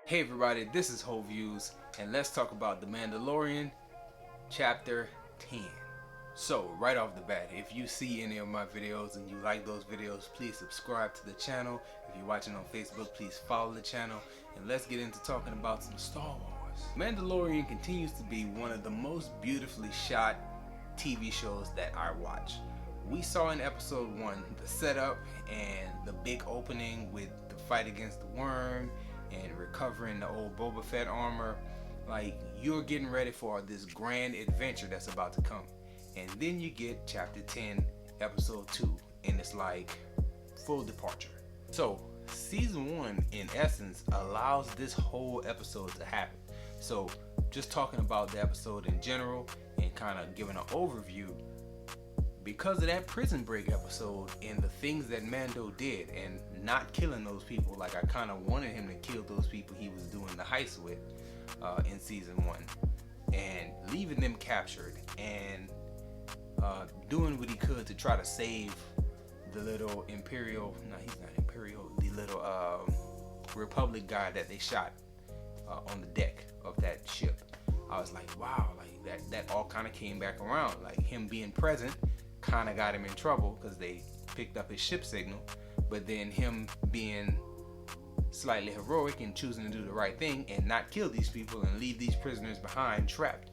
Hey everybody, this is Whole Views, and let's talk about The Mandalorian, Chapter 10. So, right off the bat, if you see any of my videos and you like those videos, please subscribe to the channel. If you're watching on Facebook, please follow the channel, and let's get into talking about some Star Wars. Mandalorian continues to be one of the most beautifully shot TV shows that I watch. We saw in episode 1 the setup and the big opening with the fight against the worm and recovering the old Boba Fett armor. Like, you're getting ready for this grand adventure that's about to come. And then you get chapter 10, episode 2, and it's like full departure. So season 1 in essence allows this whole episode to happen. So just talking about the episode in general and kind of giving an overview, because of that prison break episode and the things that Mando did and not killing those people, like I kind of wanted him to kill those people he was doing the heist with in season 1, and leaving them captured and doing what he could to try to save the little Imperial, no, he's not Imperial, the little Republic guy that they shot on the deck of that ship. I was like, wow, like that all kind of came back around. Like, him being present kind of got him in trouble because they picked up his ship signal, but then him being slightly heroic and choosing to do the right thing and not kill these people and leave these prisoners behind trapped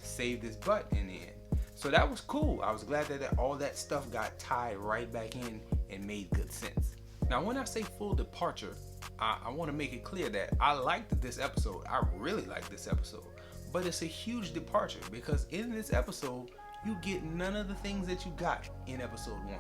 saved his butt in the end. So that was cool. I was glad that all that stuff got tied right back in and made good sense. Now, when I say full departure, I want to make it clear that I liked this episode. I really liked this episode, but it's a huge departure because in this episode you get none of the things that you got in episode 1,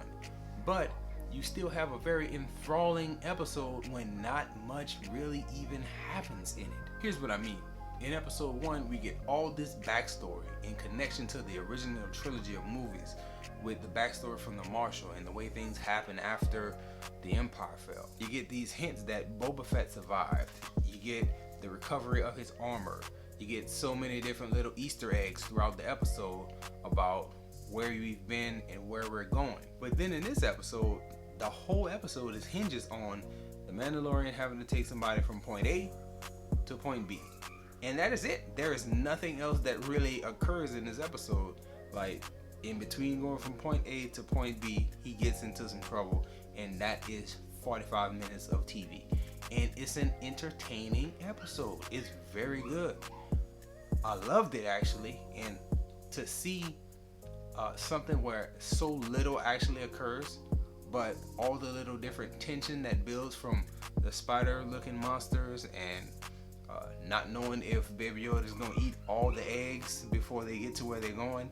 but you still have a very enthralling episode when not much really even happens in it. Here's what I mean. In episode 1, we get all this backstory in connection to the original trilogy of movies, with the backstory from the Marshal and the way things happen after the Empire fell. You get these hints that Boba Fett survived. You get the recovery of his armor. You get so many different little Easter eggs throughout the episode about where we've been and where we're going. But then in this episode, the whole episode hinges on the Mandalorian having to take somebody from point A to point B. And that is it. There is nothing else that really occurs in this episode. Like, in between going from point A to point B, he gets into some trouble, and that is 45 minutes of TV. And it's an entertaining episode. It's very good. I loved it, actually. And to see something where so little actually occurs, but all the little different tension that builds from the spider looking monsters and not knowing if Baby Yoda is going to eat all the eggs before they get to where they're going.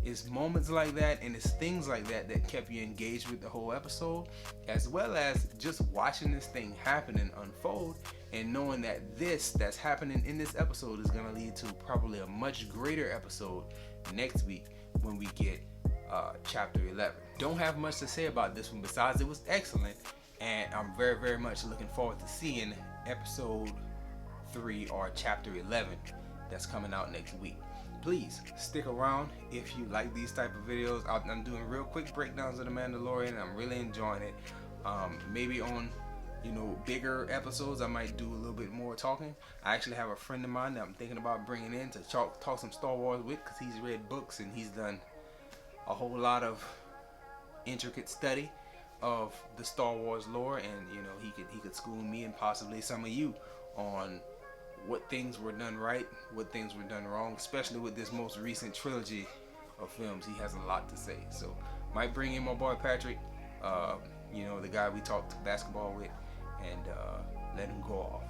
It's moments like that, and it's things like that that kept you engaged with the whole episode, as well as just watching this thing happen and unfold, and knowing that this that's happening in this episode is going to lead to probably a much greater episode next week when we get chapter 11. Don't have much to say about this one besides it was excellent, and I'm very, very much looking forward to seeing episode 3 or chapter 11 that's coming out next week. Please stick around if you like these type of videos. I'm doing real quick breakdowns of the Mandalorian, and I'm really enjoying it. Maybe on bigger episodes I might do a little bit more talking. I actually have a friend of mine that I'm thinking about bringing in to talk some Star Wars with, because he's read books and he's done a whole lot of intricate study of the Star Wars lore, and he could school me and possibly some of you on what things were done right, what things were done wrong, especially with this most recent trilogy of films. He has a lot to say. So might bring in my boy Patrick, the guy we talked basketball with, and let him go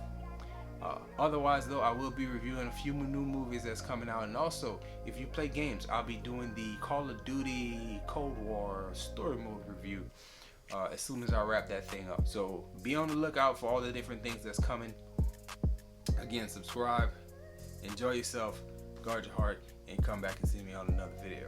off. Otherwise though, I will be reviewing a few new movies that's coming out, and also if you play games, I'll be doing the Call of Duty Cold War story mode review as soon as I wrap that thing up. So be on the lookout for all the different things that's coming. Again, subscribe, enjoy yourself, guard your heart, and come back and see me on another video.